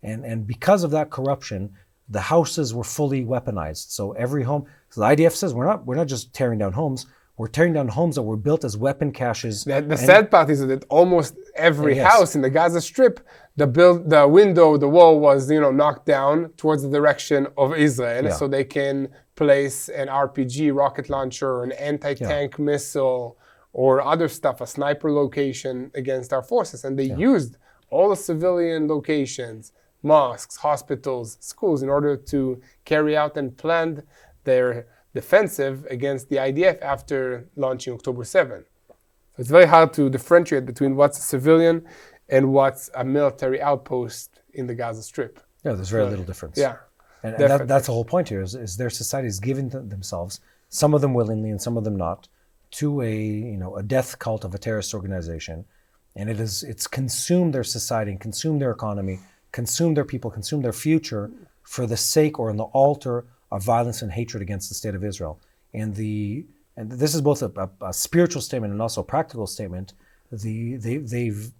And because of that corruption, the houses were fully weaponized. So every home, so the IDF says we're not just tearing down homes, we're tearing down homes that were built as weapon caches. The sad part is that almost every house in the Gaza Strip, the window, the wall was knocked down towards the direction of Israel, so they can place an RPG rocket launcher, an anti-tank missile, or other stuff, a sniper location against our forces. And they used all the civilian locations, mosques, hospitals, schools, in order to carry out and plan their defensive against the IDF after launching October 7. So it's very hard to differentiate between what's a civilian and what's a military outpost in the Gaza Strip. Yeah, there's very little difference. Yeah. And that's the whole point here, is their society is giving themselves, some of them willingly and some of them not, to a death cult of a terrorist organization. And it's consumed their society and consumed their economy, consumed their people, consumed their future for the sake or on the altar of violence and hatred against the state of Israel. And this is both a spiritual statement and also a practical statement. They've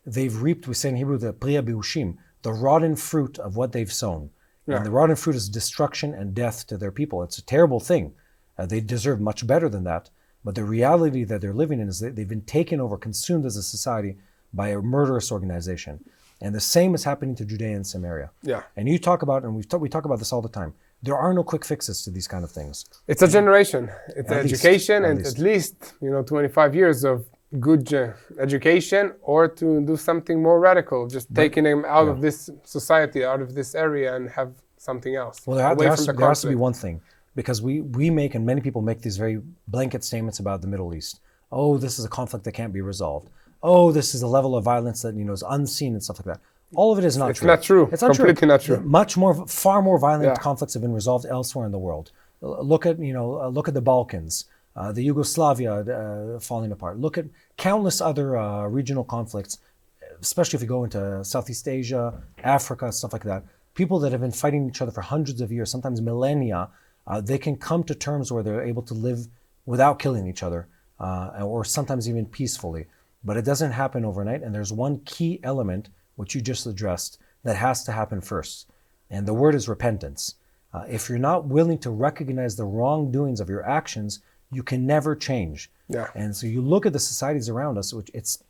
reaped, we say in Hebrew, the priya biushim, the rotten fruit of what they've sown. Yeah. And the rotten fruit is destruction and death to their people. It's a terrible thing. They deserve much better than that. But the reality that they're living in is that they've been taken over, consumed as a society by a murderous organization. And the same is happening to Judea and Samaria. Yeah. And you talk about, and we talk about this all the time, there are no quick fixes to these kind of things. It's a generation. It's education, and at least 25 years of good education, or to do something more radical, just taking them out of this society, out of this area, and have something else. Well, there has to be one thing, because we make, and many people make these very blanket statements about the Middle East. Oh, this is a conflict that can't be resolved. Oh, this is a level of violence that is unseen and stuff like that. All of it is not true. It's not true. It's not completely true. Not true. Far more violent conflicts have been resolved elsewhere in the world. Look at the Balkans, the Yugoslavia falling apart. Look at countless other regional conflicts, especially if you go into Southeast Asia, Africa, stuff like that. People that have been fighting each other for hundreds of years, sometimes millennia, they can come to terms where they're able to live without killing each other, or sometimes even peacefully. But it doesn't happen overnight, and there's one key element, which you just addressed, that has to happen first. And the word is repentance. If you're not willing to recognize the wrongdoings of your actions, you can never change. Yeah. And so you look at the societies around us, which it's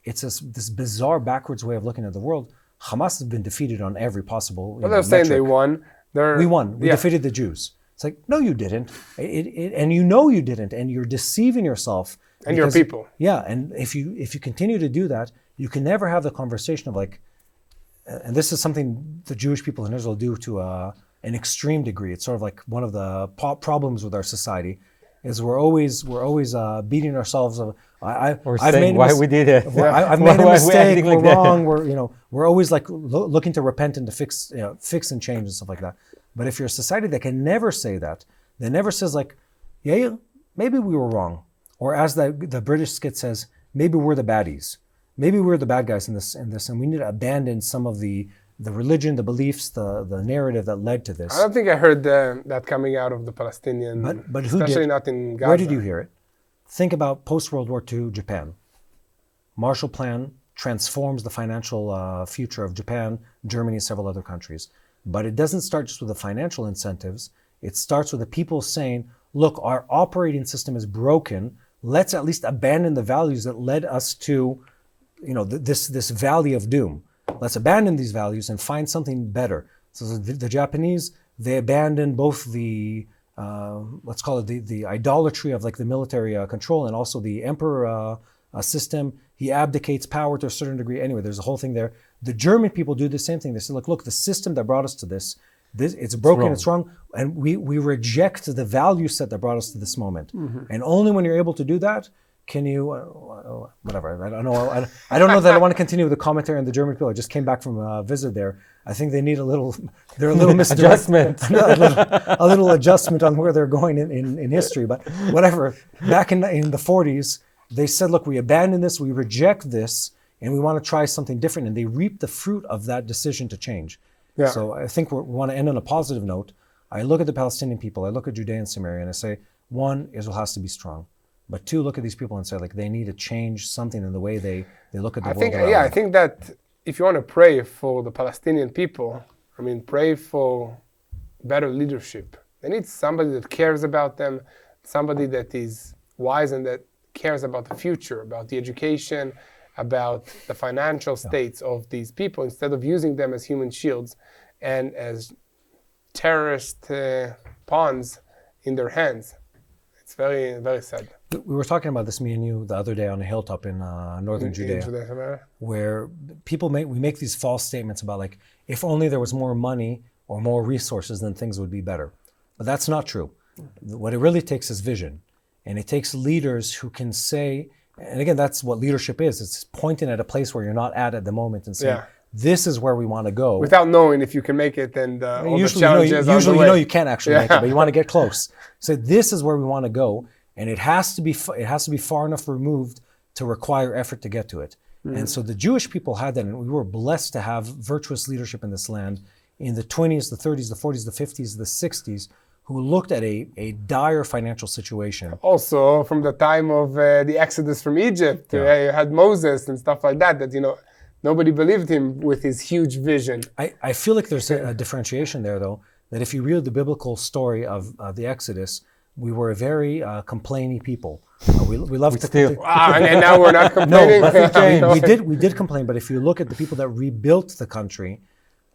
this bizarre backwards way of looking at the world. Hamas has been defeated on every possible But they're saying they won. We won. We defeated the Jews. It's like, no, you didn't. And you didn't. And you're deceiving yourself. And your people. Yeah, and if you continue to do that, you can never have the conversation of and this is something the Jewish people in Israel do to an extreme degree. It's sort of like one of the problems with our society, is we're always beating ourselves. I've made we did it. I've made a mistake. We're wrong. We're always looking to repent and to fix and change and stuff like that. But if you're a society that can never say that never says like, yeah, maybe we were wrong. Or as the British skit says, maybe we're the baddies. Maybe we're the bad guys in this, and we need to abandon some of the religion, the beliefs, the narrative that led to this. I don't think I heard that coming out of the Palestinian, but who especially did? not in Gaza. Where did you hear it? Think about post-World War II Japan. Marshall Plan transforms the financial future of Japan, Germany, several other countries. But it doesn't start just with the financial incentives. It starts with the people saying, look, our operating system is broken. Let's at least abandon the values that led us to, this valley of doom. Let's abandon these values and find something better. So the Japanese, they abandoned both the, let's call it the idolatry of like the military control and also the emperor system. He abdicates power to a certain degree. Anyway, there's a whole thing there. The German people do the same thing. They say, look, the system that brought us to this it's broken, it's wrong, and we reject the value set that brought us to this moment. Mm-hmm. And only when you're able to do that, can you, whatever, I don't know that I want to continue with the commentary on the German people. I just came back from a visit there. I think they need they're a little adjustment. a little adjustment on where they're going in history, but whatever. Back in the 40s, they said, look, we abandon this, we reject this, and we want to try something different. And they reaped the fruit of that decision to change. Yeah. So I think we want to end on a positive note. I look at the Palestinian people, I look at Judea and Samaria, and I say, one, Israel has to be strong. But two, look at these people and say, like, they need to change something in the way they look at the world. I think that if you want to pray for the Palestinian people, pray for better leadership. They need somebody that cares about them, somebody that is wise and that cares about the future, about the education, about the financial states of these people, instead of using them as human shields and as terrorist pawns in their hands. It's very, very sad. We were talking about this, me and you, the other day on a hilltop in northern Judea, where we make these false statements about like, if only there was more money or more resources, then things would be better. But that's not true. What it really takes is vision. And it takes leaders who can say, and again, that's what leadership is. It's pointing at a place where you're not at the moment and saying, this is where we want to go. Without knowing if you can make it and all the challenges usually you can't actually make it, but you want to get close. So this is where we want to go, and it has to be far enough removed to require effort to get to it. Mm-hmm. And so the Jewish people had that, and we were blessed to have virtuous leadership in this land in the 20s, the 30s, the 40s, the 50s, the 60s, who looked at a dire financial situation. Also, from the time of the Exodus from Egypt, you had Moses and stuff like that, nobody believed him with his huge vision. I feel like there's a differentiation there, though, that if you read the biblical story of the Exodus, we were a very complaining people. We love to steal. And now we're not complaining. No, we did complain, but if you look at the people that rebuilt the country,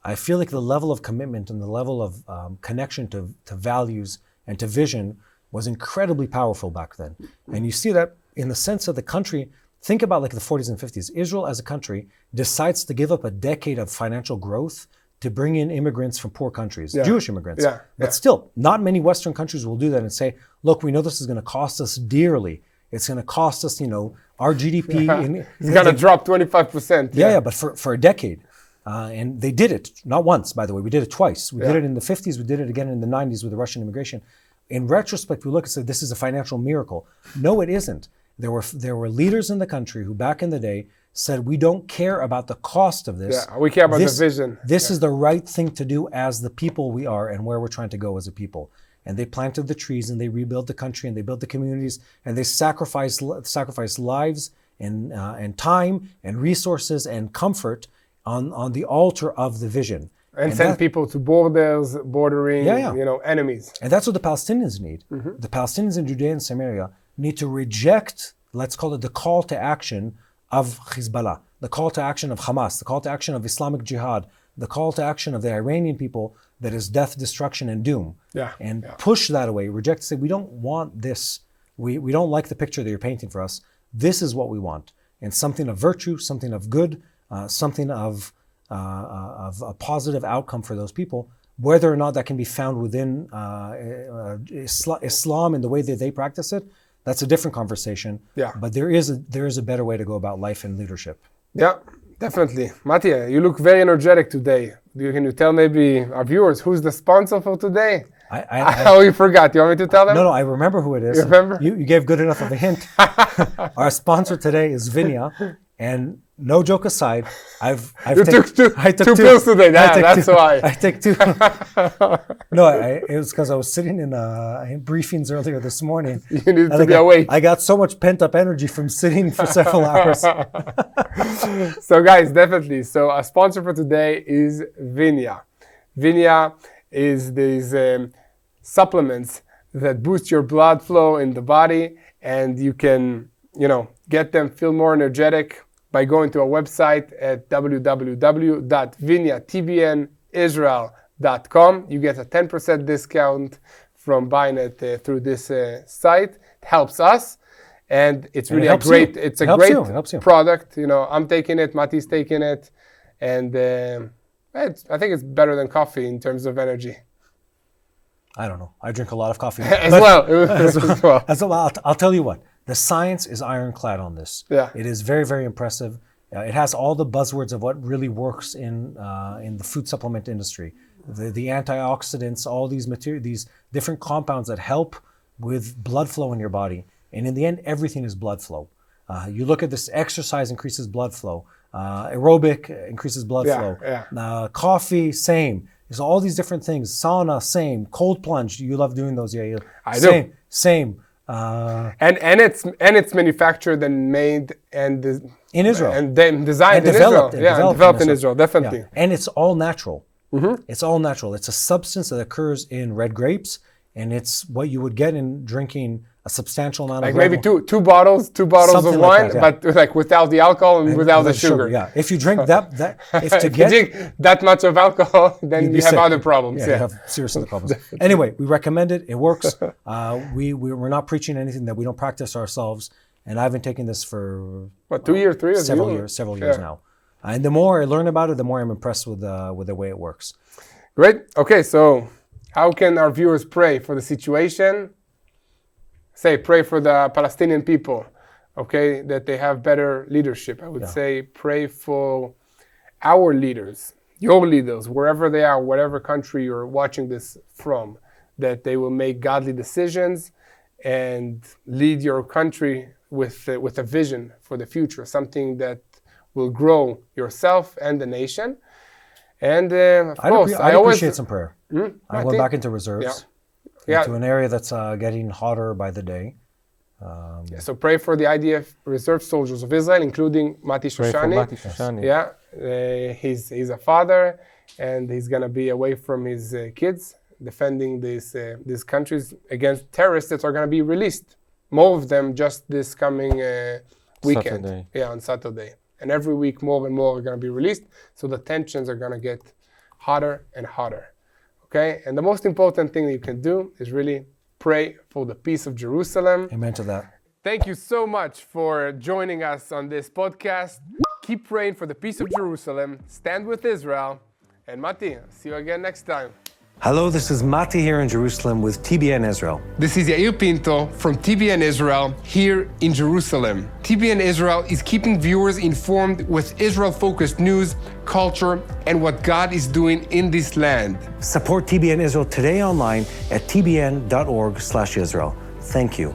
I feel like the level of commitment and the level of connection to values and to vision was incredibly powerful back then. And you see that in the sense of the country. Think about like the 40s and 50s. Israel as a country decides to give up a decade of financial growth to bring in immigrants from poor countries, Jewish immigrants. But still, not many Western countries will do that and say, look, we know this is going to cost us dearly. It's going to cost us, our GDP. It's going to drop 25%. Yeah, but for a decade. And they did it, not once, by the way. We did it twice. We did it in the 50s. We did it again in the 90s with the Russian immigration. In retrospect, we look and say, this is a financial miracle. No, it isn't. There were leaders in the country who back in the day said, we don't care about the cost of this. Yeah, we care about the vision. This is the right thing to do as the people we are and where we're trying to go as a people. And they planted the trees and they rebuilt the country and they built the communities and they sacrificed lives and time and resources and comfort on the altar of the vision. And send people to borders, bordering, enemies. And that's what the Palestinians need. Mm-hmm. The Palestinians in Judea and Samaria need to reject, let's call it the call to action of Hezbollah, the call to action of Hamas, the call to action of Islamic Jihad, the call to action of the Iranian people that is death, destruction, and doom. Push that away, reject, say, we don't want this. We don't like the picture that you're painting for us. This is what we want. And something of virtue, something of good, something of a positive outcome for those people, whether or not that can be found within Islam in the way that they practice it. That's a different conversation. But there is a better way to go about life and leadership. Yeah, definitely. Mattia, you look very energetic today. Can you tell maybe our viewers who's the sponsor for today? Oh, you forgot. You want me to tell them? No, I remember who it is. You remember? You gave good enough of a hint. Our sponsor today is Vinya, and no joke aside, I took two pills today. That's why. I take two. No, it was because I was sitting in briefings earlier this morning. You need to be awake. I got so much pent up energy from sitting for several hours. So guys, definitely. So our sponsor for today is Vinya. Vinya is these supplements that boost your blood flow in the body, and you can, get them feel more energetic by going to our website at www.vinyatbnisrael.com. You get a 10% discount from buying it through this site. It helps us, and it's really a great product. I'm taking it, Mati's taking it, and I think it's better than coffee in terms of energy. I don't know. I drink a lot of coffee. As well. I'll tell you what. The science is ironclad on this. Yeah. It is very, very impressive. It has all the buzzwords of what really works in the food supplement industry. The antioxidants, all these these different compounds that help with blood flow in your body. And in the end, everything is blood flow. You look at this: exercise increases blood flow. Aerobic increases blood flow. Yeah. Coffee, same. There's all these different things. Sauna, same. Cold plunge. You love doing those, yeah. I do. Same. And it's manufactured and made and in Israel and then designed and developed, in Israel. Developed in Israel, definitely. Yeah. And it's all natural. Mm-hmm. It's all natural. It's a substance that occurs in red grapes, and it's what you would get in drinking a substantial amount of maybe two bottles of wine, but like without the alcohol and without the sugar. Yeah, if you drink that if you drink that much of alcohol, then you have sick. other problems. Yeah, you have serious other problems. Anyway, we recommend it. It works. We're not preaching anything that we don't practice ourselves. And I've been taking this for 2 years, 3 years, several years now. And the more I learn about it, the more I'm impressed with the way it works. Great. Okay, so how can our viewers pray for the situation? Say, pray for the Palestinian people, okay, that they have better leadership. I would say pray for our leaders, your leaders, wherever they are, whatever country you're watching this from, that they will make godly decisions and lead your country with a vision for the future, something that will grow yourself and the nation. And of course, I always appreciate some prayer. I went back into reserves. Yeah. Into an area that's getting hotter by the day. So pray for the IDF reserve soldiers of Israel, including Mati Shoshani. Yeah, he's a father, and he's gonna be away from his kids, defending these countries against terrorists that are gonna be released. More of them just this coming weekend. Saturday. Yeah, on Saturday. And every week more and more are gonna be released. So the tensions are gonna get hotter and hotter. Okay, and the most important thing that you can do is really pray for the peace of Jerusalem. Amen to that. Thank you so much for joining us on this podcast. Keep praying for the peace of Jerusalem. Stand with Israel. And Mati, see you again next time. Hello, this is Mati here in Jerusalem with TBN Israel. This is Yair Pinto from TBN Israel here in Jerusalem. TBN Israel is keeping viewers informed with Israel-focused news, culture, and what God is doing in this land. Support TBN Israel today online at tbn.org/Israel. Thank you.